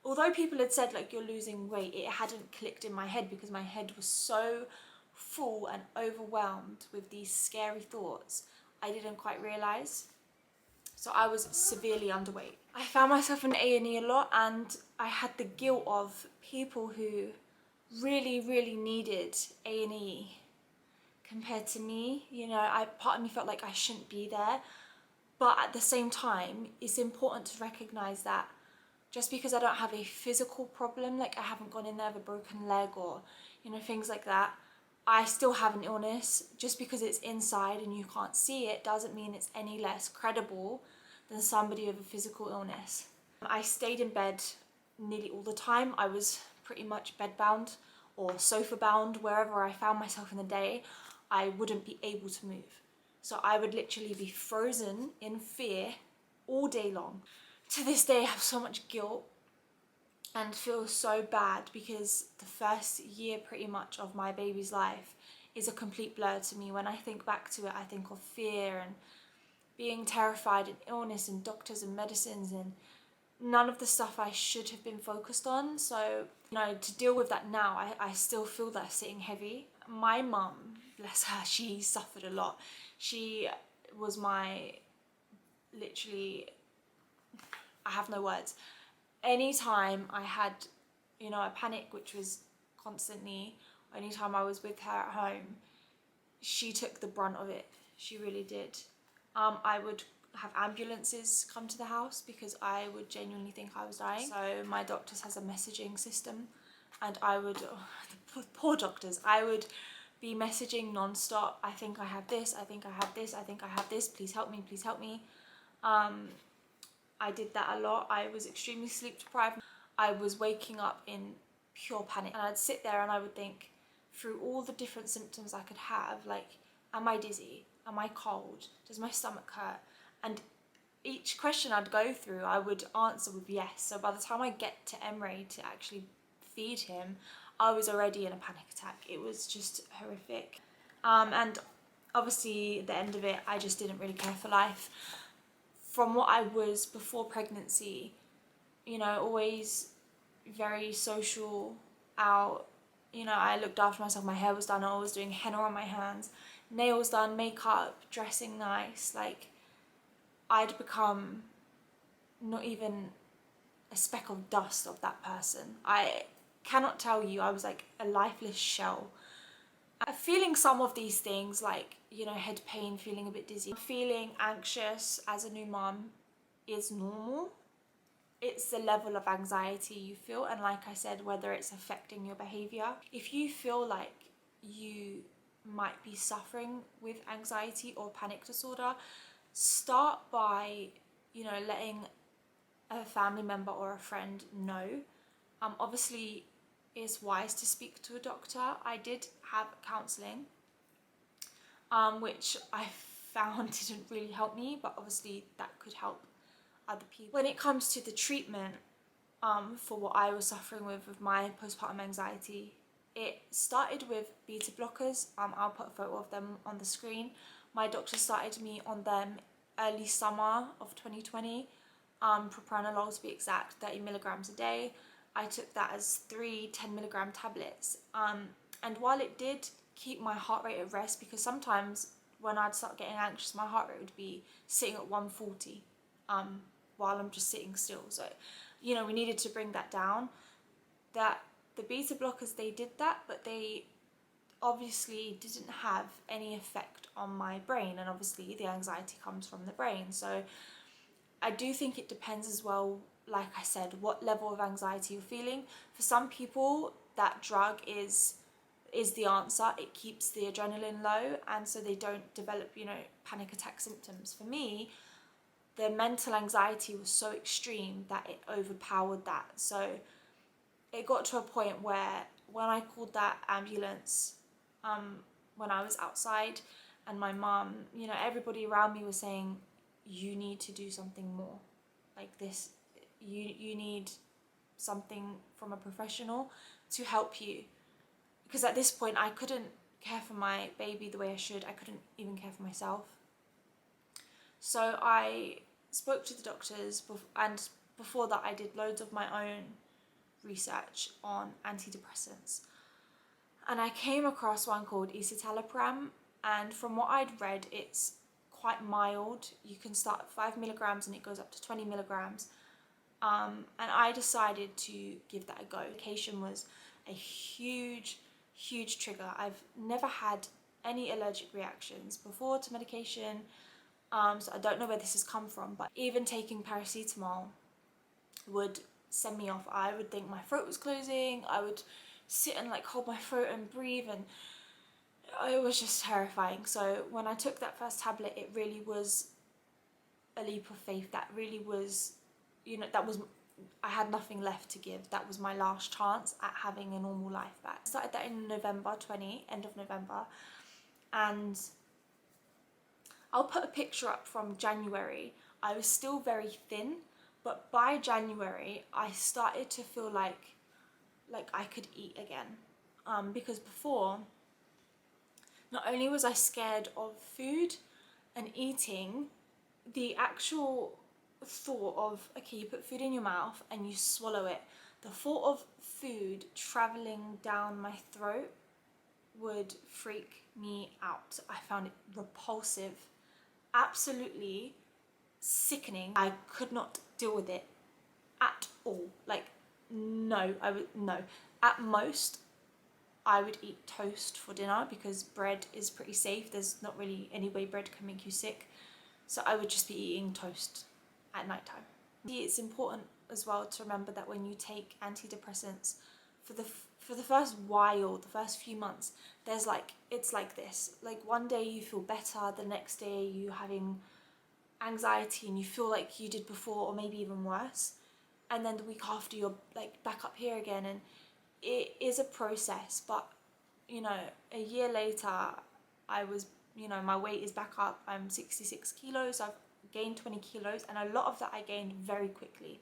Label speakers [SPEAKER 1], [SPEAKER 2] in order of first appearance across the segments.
[SPEAKER 1] although people had said like you're losing weight, it hadn't clicked in my head because my head was so full and overwhelmed with these scary thoughts. I didn't quite realise. So I was severely underweight. I found myself in A&E a lot, and I had the guilt of people who really needed A&E compared to me. You know, part of me felt like I shouldn't be there. But at the same time, it's important to recognise that just because I don't have a physical problem, like I haven't gone in there with a broken leg or, you know, things like that, I still have an illness. Just because it's inside and you can't see it doesn't mean it's any less credible than somebody with a physical illness. I stayed in bed nearly all the time. I was pretty much bedbound or sofa bound. Wherever I found myself in the day, I wouldn't be able to move. So I would literally be frozen in fear all day long. To this day, I have so much guilt and feel so bad because the first year pretty much of my baby's life is a complete blur to me. When I think back to it, I think of fear and being terrified and illness and doctors and medicines and none of the stuff I should have been focused on. So, you know, to deal with that now, I still feel that sitting heavy. My mum, bless her, she suffered a lot. She was literally, I have no words. Anytime I had, you know, a panic, which was constantly, anytime I was with her at home, she took the brunt of it. She really did. I would have ambulances come to the house because I would genuinely think I was dying. So my doctors has a messaging system, and I would, the poor doctors, I would be messaging non-stop. I think I have this, I think I have this, I think I have this, please help me, please help me. I did that a lot. I was extremely sleep deprived. I was waking up in pure panic, and I'd sit there and I would think through all the different symptoms I could have, like, am I dizzy? Am I cold? Does my stomach hurt? And each question I'd go through, I would answer with yes. So by the time I get to Emre to actually feed him, I was already in a panic attack. It was just horrific. And obviously at the end of it, I just didn't really care for life. From what I was before pregnancy, you know, always very social, out, you know, I looked after myself. My hair was done, I was doing henna on my hands, nails done, makeup, dressing nice. Like, I'd become not even a speck of dust of that person. I cannot tell you, I was like a lifeless shell. Feeling some of these things, like, you know, head pain, feeling a bit dizzy, feeling anxious as a new mum is normal. It's the level of anxiety you feel, and like I said, whether it's affecting your behaviour. If you feel like you might be suffering with anxiety or panic disorder, start by, you know, letting a family member or a friend know. Obviously, it's wise to speak to a doctor. I did have counselling, which I found didn't really help me, but obviously that could help other people. When it comes to the treatment for what I was suffering with my postpartum anxiety, it started with beta blockers. I'll put a photo of them on the screen. My doctor started me on them early summer of 2020, propranolol to be exact, 30 milligrams a day. I took that as 3 10-milligram tablets, and while it did keep my heart rate at rest, because sometimes when I'd start getting anxious, my heart rate would be sitting at 140 while I'm just sitting still. So, you know, we needed to bring that down. That the beta blockers, they did that, but they obviously didn't have any effect on my brain, and obviously the anxiety comes from the brain. So I do think it depends as well, like I said, what level of anxiety you're feeling. For some people, that drug is the answer. It keeps the adrenaline low, and so they don't develop, you know, panic attack symptoms. For me, the mental anxiety was so extreme that it overpowered that. So it got to a point where when I called that ambulance, when I was outside, and my mum, you know, everybody around me was saying, you need to do something more like this. You need something from a professional to help you. Because at this point, I couldn't care for my baby the way I should. I couldn't even care for myself. So I spoke to the doctors, and before that I did loads of my own research on antidepressants, and I came across one called escitalopram, and from what I'd read, it's quite mild. You can start at 5 milligrams and it goes up to 20 milligrams. And I decided to give that a go. Medication was a huge trigger. I've never had any allergic reactions before to medication, so I don't know where this has come from, but even taking paracetamol would send me off. I would think my throat was closing, I would sit and like hold my throat and breathe, and it was just terrifying. So when I took that first tablet, it really was a leap of faith. That really was, you know, I had nothing left to give. That was my last chance at having a normal life back. I started that in November 20, end of November, and I'll put a picture up from January. I was still very thin, but by January I started to feel like I could eat again, because before, not only was I scared of food and eating, the actual thought of, okay, you put food in your mouth and you swallow it, the thought of food traveling down my throat would freak me out. I found it repulsive, absolutely sickening. I could not deal with it at all. Like, no. At most, I would eat toast for dinner because bread is pretty safe. There's not really any way bread can make you sick. So I would just be eating toast at night time. It's important as well to remember that when you take antidepressants, for the first while, the first few months, there's like, it's like this. Like one day you feel better, the next day you're having anxiety and you feel like you did before, or maybe even worse. And then the week after you're like back up here again, and it is a process. But you know, a year later, I was, you know, my weight is back up. I'm 66 kilos. I've gained 20 kilos, and a lot of that I gained very quickly.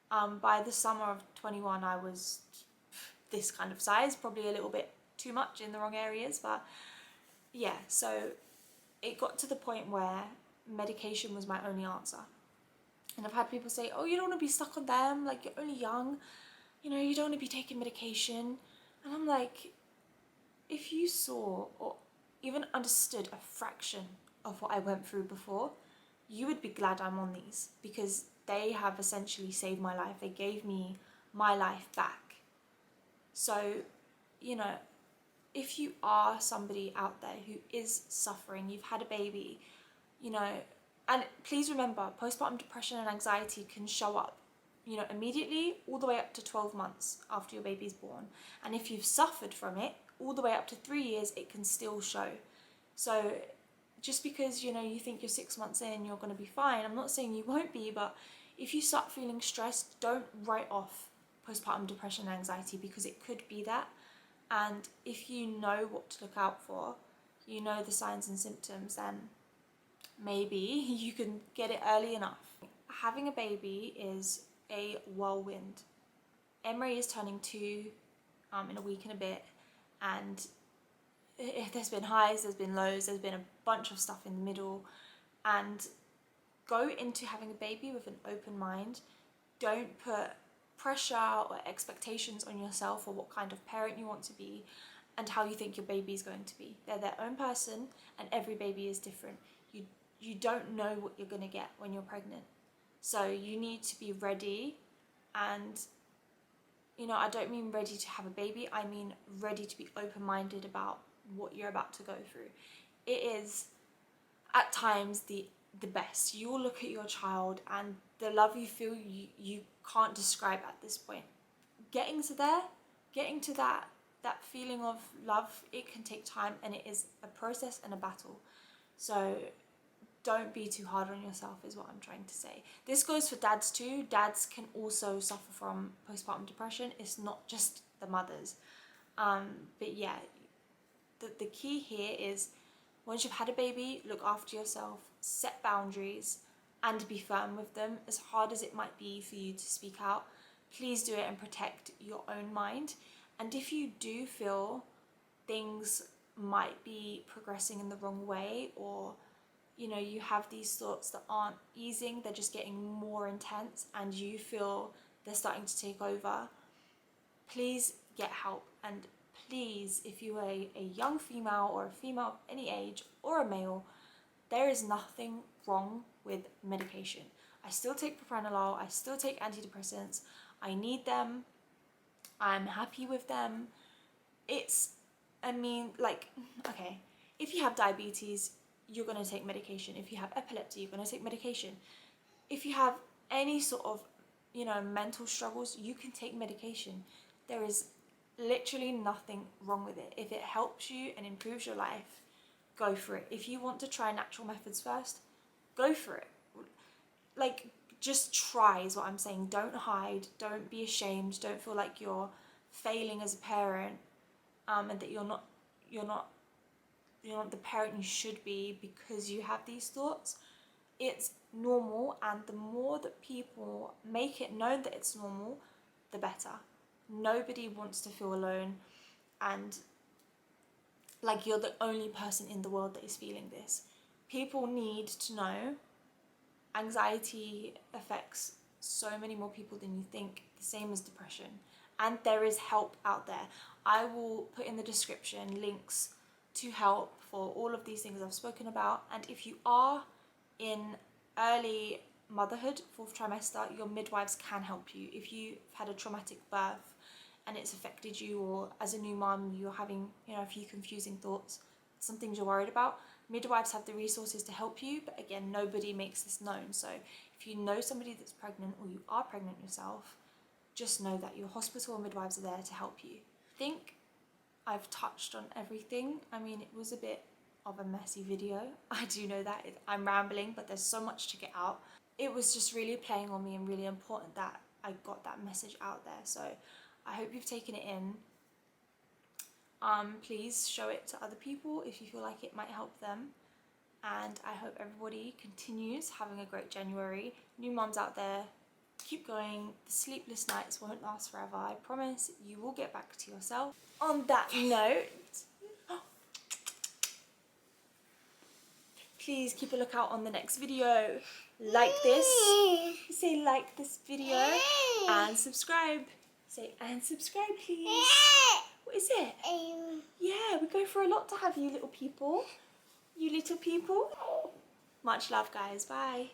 [SPEAKER 1] By the summer of 21, I was this kind of size, probably a little bit too much in the wrong areas, but yeah, so it got to the point where medication was my only answer. And I've had people say, oh, you don't want to be stuck on them, like you're only young, you know, you don't want to be taking medication. And I'm like, if you saw or even understood a fraction of what I went through before, you would be glad I'm on these, because they have essentially saved my life. They gave me my life back. So, you know, if you are somebody out there who is suffering, you've had a baby, you know, and please remember, postpartum depression and anxiety can show up, you know, immediately all the way up to 12 months after your baby's born. And if you've suffered from it, all the way up to 3 years, it can still show. So just because, you know, you think you're 6 months in, you're going to be fine. I'm not saying you won't be, but if you start feeling stressed, don't write off postpartum depression and anxiety, because it could be that. And if you know what to look out for, you know the signs and symptoms, then maybe you can get it early enough. Having a baby is a whirlwind. Emery is turning 2 in a week and a bit, and there's been highs, there's been lows, there's been a bunch of stuff in the middle. And go into having a baby with an open mind. Don't put pressure or expectations on yourself or what kind of parent you want to be and how you think your baby is going to be. They're their own person, and every baby is different. You don't know what you're going to get when you're pregnant. So you need to be ready. And, you know, I don't mean ready to have a baby. I mean ready to be open-minded about what you're about to go through. It is, at times, the best. You will look at your child, and the love you feel, you can't describe at this point. Getting to that feeling of love, it can take time, and it is a process and a battle. So don't be too hard on yourself is what I'm trying to say. This goes for dads too. Dads can also suffer from postpartum depression. It's not just the mothers. But yeah, the key here is, once you've had a baby, look after yourself, set boundaries, and be firm with them. As hard as it might be for you to speak out, please do it and protect your own mind. And if you do feel things might be progressing in the wrong way, or you know, you have these thoughts that aren't easing, they're just getting more intense, and you feel they're starting to take over, please get help. And please, if you are a young female or a female of any age or a male, there is nothing wrong with medication. I still take propranolol, I still take antidepressants, I need them, I'm happy with them. Okay, if you have diabetes, you're gonna take medication. If you have epilepsy, you're gonna take medication. If you have any sort of, mental struggles, you can take medication. There is literally nothing wrong with it. If it helps you and improves your life, go for it. If you want to try natural methods first, go for it. Just try is what I'm saying. Don't hide, don't be ashamed, don't feel like you're failing as a parent, and that you're not the parent you should be because you have these thoughts. It's normal, and the more that people make it known that it's normal, the better. Nobody wants to feel alone and like you're the only person in the world that is feeling this. People need to know anxiety affects so many more people than you think, the same as depression. And there is help out there. I will put in the description links to help for all of these things I've spoken about. And if you are in early motherhood, 4th trimester, your midwives can help you. If you've had a traumatic birth and it's affected you, or as a new mum you're having a few confusing thoughts, some things you're worried about, midwives have the resources to help you. But again, nobody makes this known. So if you know somebody that's pregnant, or you are pregnant yourself, just know that your hospital or midwives are there to help you. I think I've touched on everything. I mean, it was a bit of a messy video. I do know that. I'm rambling, but there's so much to get out. It was just really playing on me and really important that I got that message out there. So I hope you've taken it in. Please show it to other people if you feel like it might help them. And I hope everybody continues having a great January. New mums out there, keep going. The sleepless nights won't last forever. I promise you will get back to yourself. On that note, please keep a lookout on the next video. Like this. Say like this video and subscribe. Say and subscribe, please. What is it? Yeah, we go for a lot to have you little people. You little people. Much love, guys. Bye.